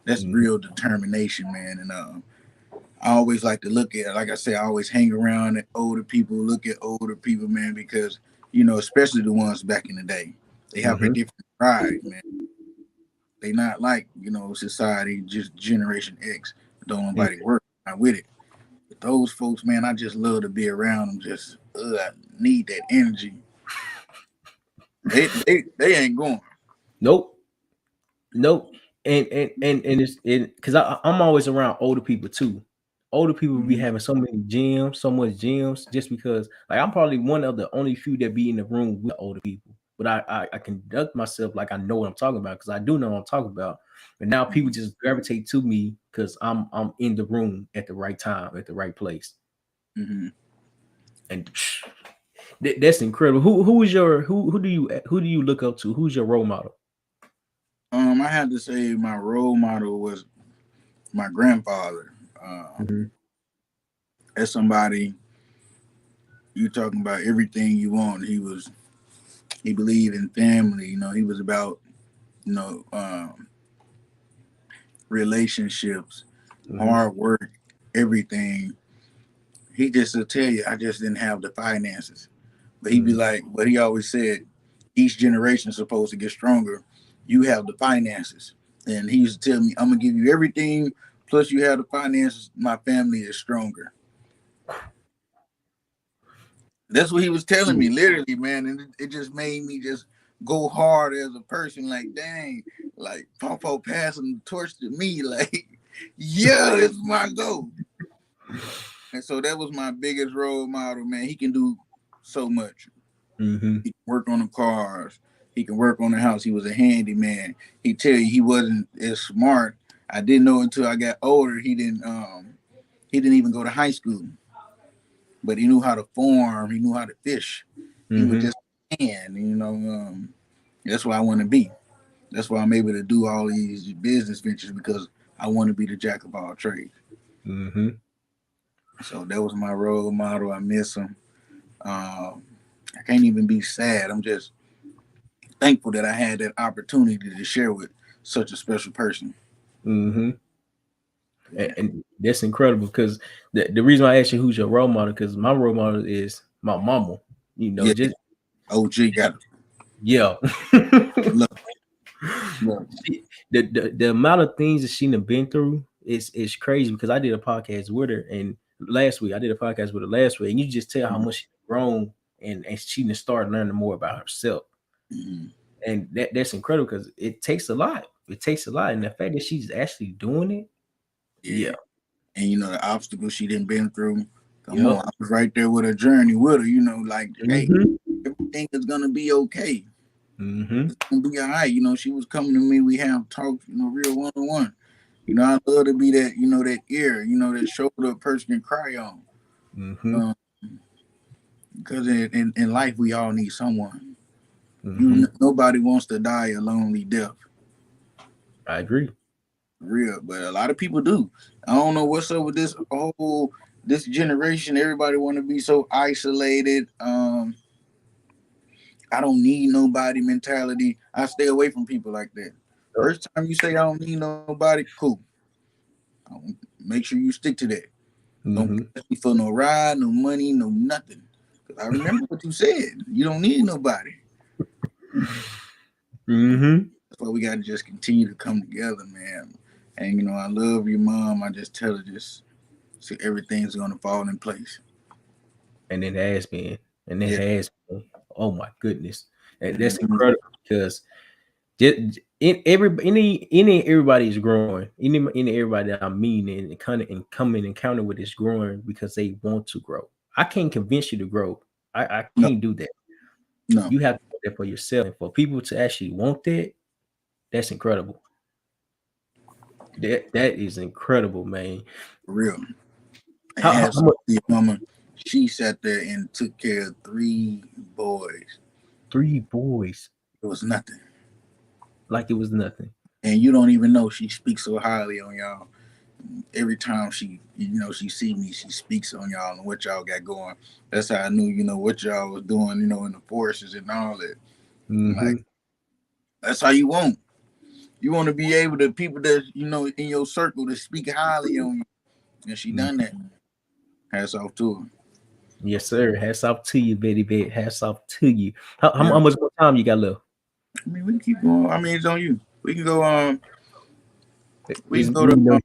That's Mm-hmm. real determination, man. And I always like to look at, like I say, I always hang around at older people, look at older people, man, because especially the ones back in the day, they have a Mm-hmm. different pride, man. They not like society, just Generation X. Don't nobody work not with it. But those folks, man, I just love to be around them. Just I need that energy. They ain't going. Nope. Nope. And it's because I'm always around older people too. Older people be Mm-hmm. having so many gems, so much gems, just because like I'm probably one of the only few that be in the room with older people. But I conduct myself like I know what I'm talking about because I do know what I'm talking about. But now people just gravitate to me because I'm in the room at the right time, at the right place. Mm-hmm. And that's incredible. Who is your who do you look up to? Who's your role model? I had to say my role model was my grandfather. Mm-hmm. As somebody you talking about everything you want. He believed in family. He was about you know um, relationships, Mm-hmm. hard work, everything. He just will tell you, I just didn't have the finances. But he'd be like, but he always said, each generation is supposed to get stronger. You have the finances. And he used to tell me, I'm gonna give you everything, plus you have the finances, my family is stronger. That's what he was telling me, literally, man. And it just made me just go hard as a person, like, dang, like Papa passing the torch to me, like, yeah, it's my goal. And so that was my biggest role model, man. He can do so much. Mm-hmm. He can work on the cars. He can work on the house. He was a handyman. He tell you he wasn't as smart. I didn't know until I got older. He didn't even go to high school, but he knew how to farm. He knew how to fish. He was Mm-hmm. just a man, that's why I want to be. That's why I'm able to do all these business ventures because I want to be the jack of all trades. Mm-hmm. So that was my role model. I miss him. Um, I can't even be sad. I'm just thankful that I had that opportunity to share with such a special person. Mm-hmm. Yeah. And that's incredible because the reason why I asked you who's your role model because my role model is my mama. Yeah. Just OG got to yeah. love, love. The amount of things that she done been through is crazy because I did a podcast with her and last week I did a podcast with her last week and you just tell how much she's grown and she done started learning more about herself. Mm-hmm. And that's incredible because it takes a lot. It takes a lot. And the fact that she's actually doing it, yeah. Yeah. And the obstacles she didn't been through. Come Yep. on, I was right there with her journey with her. Like, hey, Mm-hmm. everything is gonna be okay. Mm-hmm. It's gonna be all right. She was coming to me. We have talks. Real one on one. I love to be that. That ear. That shoulder a person can cry on. Mm-hmm. Um, because in life we all need someone. Mm-hmm. Nobody wants to die a lonely death. I agree. Real, but a lot of people do. I don't know what's up with this generation. Everybody want to be so isolated. I don't need nobody mentality. I stay away from people like that. First time you say I don't need nobody, cool. Make sure you stick to that. Don't Mm-hmm. ask me for no ride, no money, no nothing. Cause I remember what you said. You don't need nobody. Mm-hmm. That's why we got to just continue to come together, man. And you know, I love your mom. I just tell her just so everything's gonna fall in place. And it has been, and it Yeah. has been. Oh my goodness, and that's Mhm. incredible because in every any everybody is growing. Any everybody that I'm meeting and kind of and come in encounter with is growing because they want to grow. I can't convince you to grow. I No, can't do that. no, You have to do that for yourself, and for people to actually want that, that's incredible. That is incredible, man. for real. And How has much? your mama, she sat there and took care of three boys. Three boys, It was nothing. like it was nothing. And you don't even know she speaks so highly on y'all. Every time she, you know, she see me, she speaks on y'all and what y'all got going. That's how I knew, you know, what y'all was doing, you know, in the forces and all that. Like Mm-hmm. that's how you want. You want to be able to people that you know in your circle to speak highly on you, and she done that. Hats off to her. Yes, sir. Hats off to you, Betty Bit. Hats off to you. How Yeah, much more time you got left? I mean we can keep going. I mean it's on you. We can go. We Is can go you to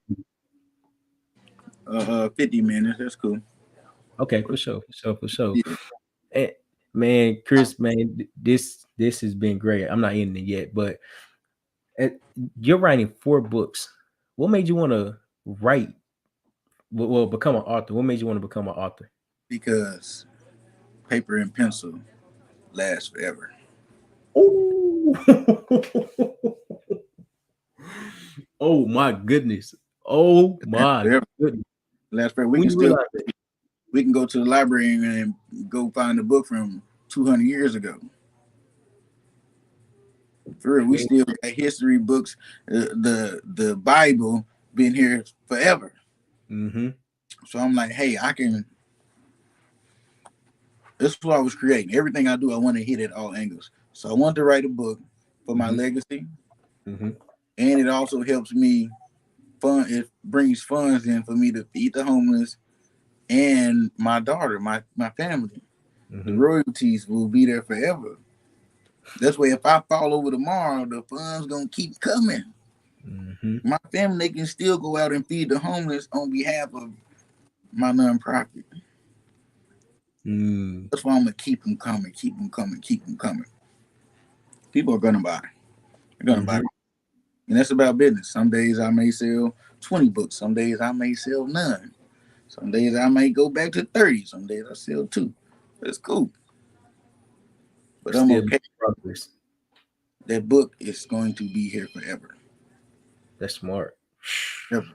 know, 50 minutes. That's cool. okay, for sure, for sure, for sure. Yeah, And man, Chris, man, this has been great. I'm not in it yet, but uh, you're writing 4 books. What made you want to write? Well, become an author. What made you want to become an author? because paper and pencil last forever. Oh, oh my goodness. Oh Last my forever. goodness. Last forever. We When can you still realize that, we can go to the library and go find a book from 200 years ago. For real, we man. still got history books. The Bible been here forever. Mm-hmm. So I'm like, hey, I can. This is what I was creating. Everything I do, I want to hit at all angles. So I want to write a book for my Mm-hmm. legacy, Mm-hmm. and it also helps me fund. It brings funds in for me to feed the homeless and my daughter, my family. The Mm-hmm. royalties will be there forever. That's why if I fall over tomorrow, the funds gonna keep coming. Mm-hmm. My family they can still go out and feed the homeless on behalf of my nonprofit. Mm. That's why I'm gonna keep them coming, keep them coming, keep them coming. People are gonna buy. They're gonna buy. Mm-hmm. And that's about business. Some days I may sell 20 books. Some days I may sell none. Some days I may go back to 30. Some days I sell two. That's cool. But I'm Still okay. progress. That book is going to be here forever. That's smart. Forever.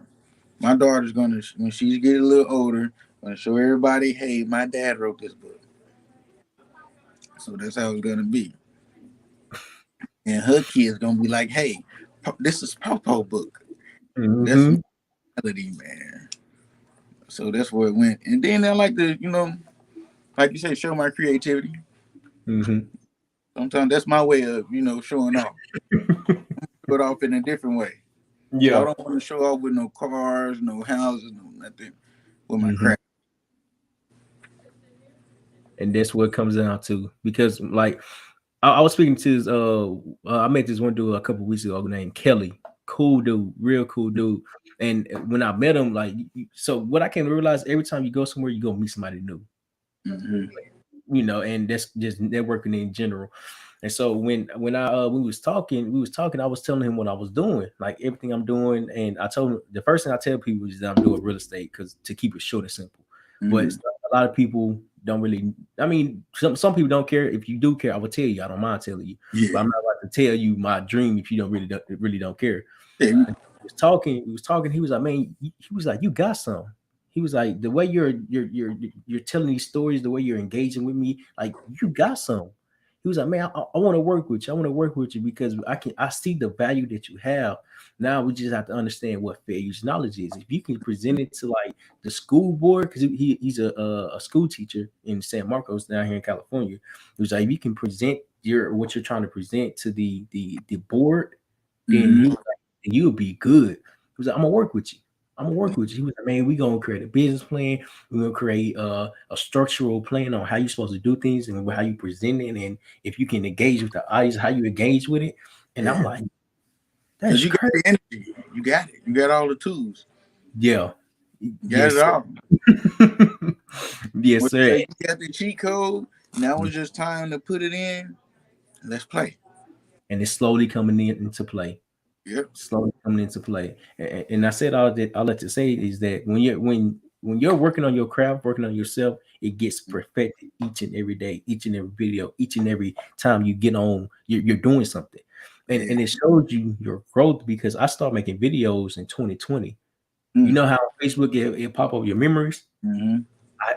My daughter's gonna when she get a little older, gonna show everybody, hey, my dad wrote this book. So that's how it's gonna be. And her kids gonna be like, hey, this is Popo book. That's Mm-hmm. melody, man. So that's where it went. And then I like to, you know, like you say, show my creativity. Mm-hmm. Sometimes that's my way of, you know, showing off. Show it off in a different way. So I Yeah. don't want to show off with no cars, no houses, no nothing with my Mm-hmm. craft. And that's what it comes down to. Because like I was speaking to this I met this one dude a couple weeks ago named Kelly. Cool dude, real cool dude. And when I met him, like so what I can realize every time you go somewhere, you go meet somebody new. Mm-hmm. And that's just networking in general. And so when I we was talking, I was telling him what I was doing, like everything I'm doing. And I told him the first thing I tell people is that I'm doing real estate because to keep it short and simple. But Mm-hmm. a lot of people don't really. I mean, some people don't care. If you do care, I will tell you. I don't mind telling you, but Yeah. I'm not about to tell you my dream if you really don't care. Yeah. And he was talking. He was like, man, he was like, you got some. He was like, the way you're telling these stories, the way you're engaging with me, like you got some. He was like, man, I want to work with you. I want to work with you because I see the value that you have. Now we just have to understand what fair use knowledge is. If you can present it to like the school board, because he's a school teacher in San Marcos down here in California. He was like, if you can present what you're trying to present to the board, then Mm-hmm. you'll be good. He was like, I'm gonna work with you. I'm gonna work with you. He was like, man, we're gonna create a business plan. We're gonna create a structural plan on how you're supposed to do things and how you present it, and if you can engage with the audience, how you engage with it. And I'm Yeah. like, That's you got crazy. the energy. You got it. You got all the tools. Yeah. You got Yes, it sir. all. Yes, When you sir. say you got the cheat code, now it's just time to put it in. Let's play. And it's slowly coming into play. Yep. Slowly coming into play. And I said all that all that to say is that when you're working on your craft, working on yourself, it gets perfected each and every day, each and every video, each and every time you get on, you're doing something. Yeah. And it shows you your growth because I started making videos in 2020. You Mm. know how on Facebook it pop up your memories? Mm-hmm.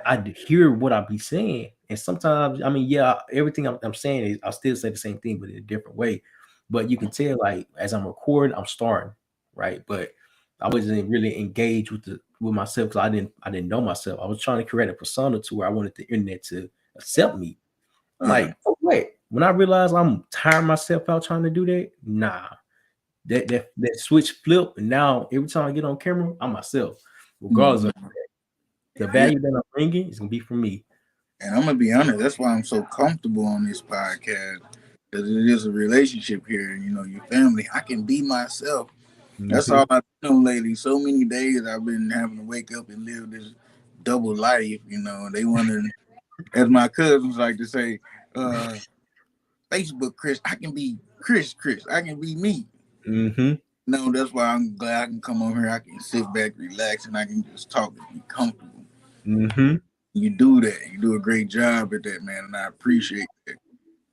I hear what I be saying, and sometimes I mean, yeah, everything I'm saying is I still say the same thing, but in a different way. But you can tell, like as I'm recording, I'm starting right, but I wasn't really engaged with myself because I didn't know myself. I was trying to create a persona to where I wanted the internet to accept me. I'm Uh-huh. like, oh, wait, when I realized I'm tiring myself out trying to do that, nah, that switch flip, and now every time I get on camera, I'm myself, regardless Mm-hmm. of the Yeah. value that I'm bringing is gonna be for me. And I'm gonna be honest. That's why I'm so comfortable on this podcast because it is a relationship here. You know, your family. I can be myself. That's Mhm, all I've known lately. So many days I've been having to wake up and live this double life. You know, they want to, as my cousins like to say, uh, Facebook Chris. I can be Chris. I can be me. mhm, No, that's why I'm glad I can come over here. I can sit back, relax, and I can just talk and be comfortable. mhm, You do that. You do a great job at that, man, and I appreciate it.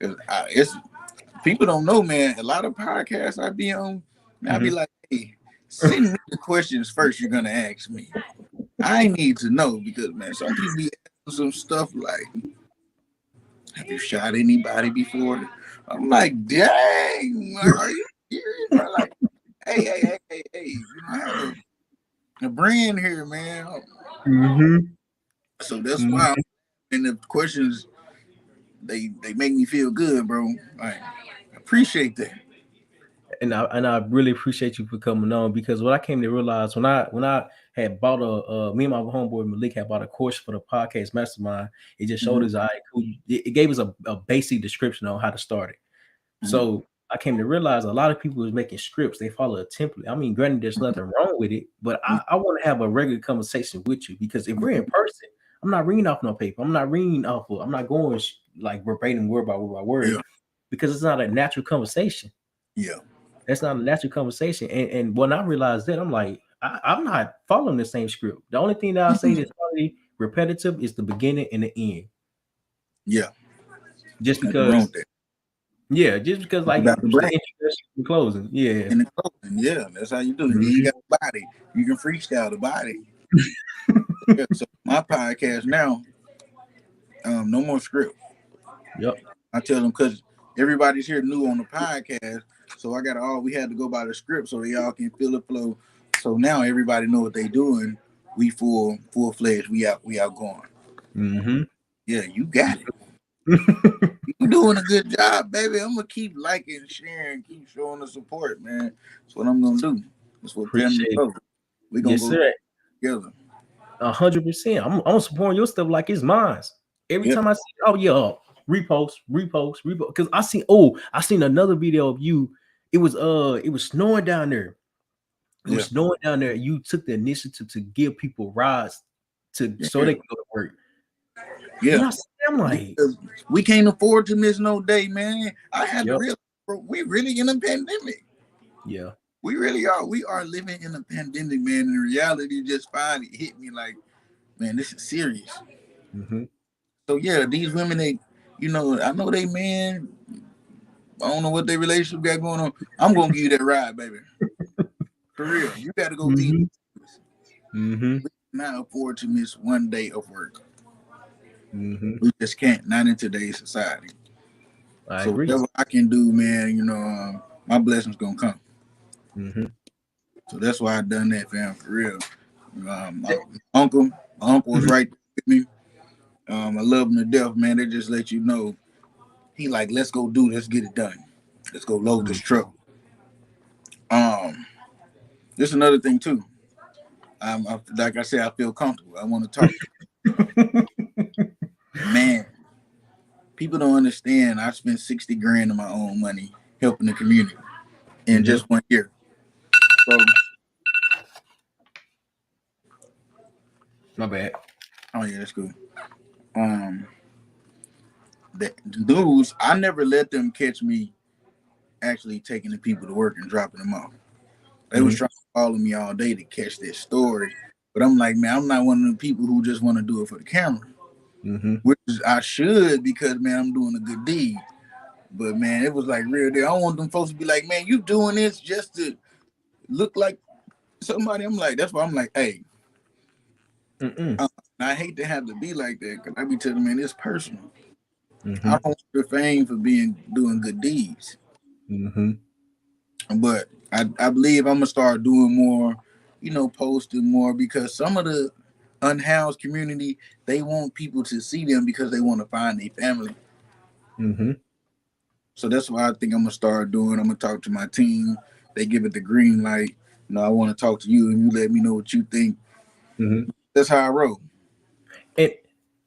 It's people don't know, man. A lot of podcasts I be on, man, I be mhm. like, hey, send me the questions first. You're gonna ask me. I need to know because, man, some people be asking some stuff like, "Have you shot anybody before?" I'm like, "Dang, like, are you serious, bro?" Like, hey, you know, I have a brand here, man. Mhm, So that's why. mhm. And the questions they make me feel good, bro. Like, I appreciate that. And I really appreciate you for coming on because what I came to realize when I had bought me and my homeboy Malik had bought a course for the podcast mastermind, it just showed Mm-hmm. us it gave us a basic description on how to start it. Mm-hmm. So I came to realize a lot of people is making scripts. They follow a template. I mean, granted, there's nothing wrong with it, but I want to have a regular conversation with you because if we're in person, I'm not reading off no paper. I'm not reading off of, I'm not going like verbatim word by word by word Yeah, because it's not a natural conversation. yeah. That's not a natural conversation. And when I realized that, I'm like, I'm not following the same script. The only thing that I say that's probably repetitive is the beginning and the end. Yeah. Just Nothing wrong because, with that. yeah, just because It's like about the the brand introduction and closing. Yeah. and the clothing. Yeah, that's how you do it. And then you Mhm. got the body. You can freestyle the body. Yeah. So my podcast now, no more script. Yep. I tell them because everybody's here new on the podcast, so I got all we had to go by the script so y'all can feel the flow. So now everybody know what they doing. We full fledged. We out going. Hmm. Yeah, you got it. You doing a good job, baby. I'm gonna keep liking, sharing, keep showing the support, man. That's what I'm gonna do. That's what family Appreciate it. goes. We gonna Yes, go sir. together. 100%. I'm supporting your stuff like it's mine. Every Yep. time I see, oh yeah, repost, because I seen another video of you. It was snowing down there. It was Yeah. snowing down there. You took the initiative to give people rides to so Yeah. they can go to work. And Yeah. I'm like, Because we can't afford to miss no day, man. I had to yep, realize, bro, we really in a pandemic. yeah, We really are. We are living in a pandemic, man. And reality just finally hit me like, man, this is serious. hmm, So yeah, these women, I know they men. I don't know what their relationship got going on. I'm gonna give you that ride, baby. For real. You got to go be. hmm, hmm, We cannot afford to miss one day of work. hmm. We just can't. Not in today's society. I So agree. whatever I can do, man, my blessings gonna come. Hmm. So that's why I done that, fam. For real. My uncle was right there with me. I love him to death, man. They just let you know. He like, let's go do. Let's get it done. Let's go load this truck. Um, this is another thing too. Like I said, I feel comfortable. I want to talk. Man, people don't understand. I spent 60 grand of my own money helping the community in Hmm. just 1 year. So, My bad. oh yeah, that's good. Um, the dudes, I never let them catch me actually taking the people to work and dropping them off. They was trying to follow me all day to catch this story, but I'm like, man, I'm not one of the people who just want to do it for the camera, which I should because man, I'm doing a good deed. But man, it was like real deal. I don't want them folks to be like, man, you doing this just to look like somebody. I'm like, that's why I'm like, hey, I hate to have to be like that because I be telling man, it's personal. I don't want the fame for doing good deeds. But I believe I'm gonna start doing more, posting more because some of the unhoused community, they want people to see them because they want to find their family. So that's why I think I'm gonna start doing. I'm gonna talk to my team. They give it the green light. I want to talk to you, and you let me know what you think. That's how I roll.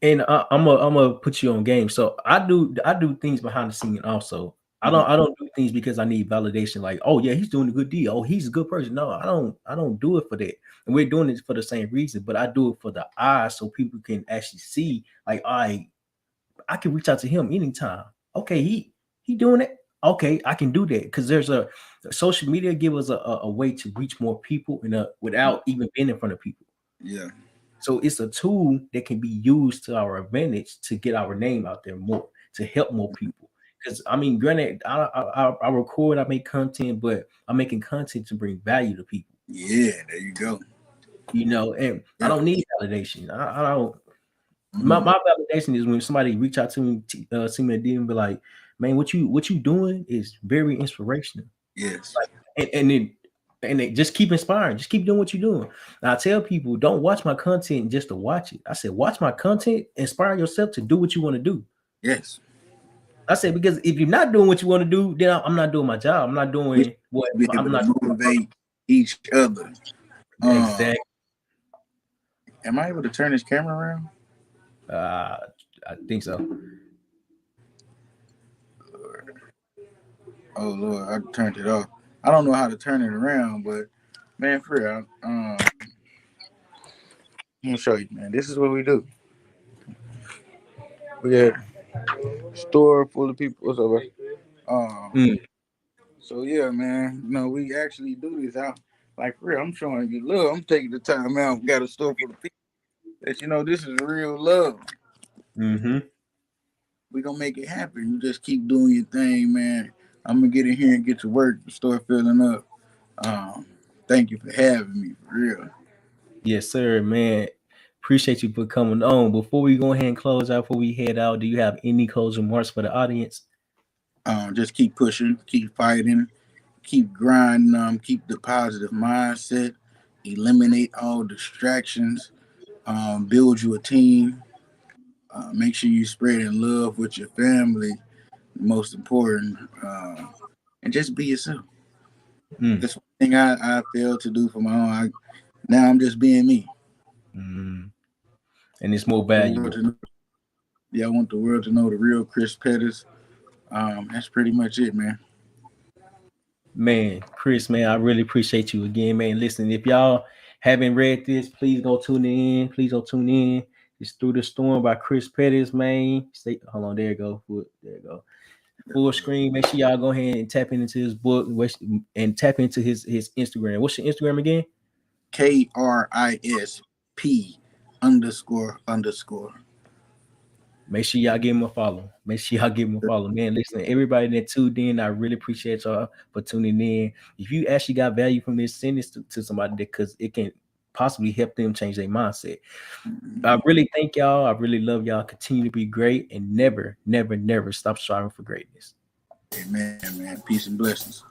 And I'm gonna put you on game. So I do things behind the scene also. I don't do things because I need validation. Like, oh yeah, he's doing a good deal. Oh, he's a good person. No, I don't do it for that. And we're doing it for the same reason, but I do it for the eyes so people can actually see. Like, I can reach out to him anytime. Okay, he doing it. Okay, I can do that because there's a social media give us a way to reach more people without even being in front of people. Yeah. So it's a tool that can be used to our advantage to get our name out there more, to help more people. Because I mean, granted, I record, I make content, but I'm making content to bring value to people. Yeah, there you go. And I don't need validation. I don't. My validation is when somebody reach out to me, see me and be like, "Man, what you doing is very inspirational." Yes. Like, and they just keep inspiring. Just keep doing what you're doing. And I tell people, don't watch my content just to watch it. I said, watch my content, inspire yourself to do what you want to do. Yes. I said, because if you're not doing what you want to do, then I'm not doing my job. I'm not doing what be able I'm not to motivate each other. Exactly. Am I able to turn this camera around? I think so. Oh Lord, I turned it off. I don't know how to turn it around, but man, for real, I'm gonna show you, man. This is what we do. We got a store full of people. What's up, bro? So yeah, man. We actually do this out. Like for real, I'm showing you love. I'm taking the time out. Got a store full of people. That this is real love. We gonna make it happen. You just keep doing your thing, man. I'm gonna get in here and get to work. The store filling up. Thank you for having me, for real. Yes, sir, man. Appreciate you for coming on. Before we go ahead and close out, before we head out, do you have any closing remarks for the audience? Just keep pushing, keep fighting, keep grinding, keep the positive mindset, eliminate all distractions, build you a team, make sure you spreading love with your family, most important, and just be yourself. That's one thing I failed to do for my own. Now I'm just being me. And it's more valuable. I want the world to know the real Chris Pettis. That's pretty much it, man. Man, Chris, man, I really appreciate you again, man. Listen, if y'all haven't read this, please go tune in. Please go tune in. It's Through the Storm by Chris Pettis, man. Hold on, there you go. There you go. Full screen. Make sure y'all go ahead and tap into his book and tap into his Instagram. What's your Instagram again? KRISP__. Make sure y'all give him a follow. Man, listen, everybody that tuned in, I really appreciate y'all for tuning in. If you actually got value from this, send this to somebody because it can possibly help them change their mindset. I really thank y'all. I really love y'all. Continue to be great and never, never, never stop striving for greatness. Amen, man. Peace and blessings.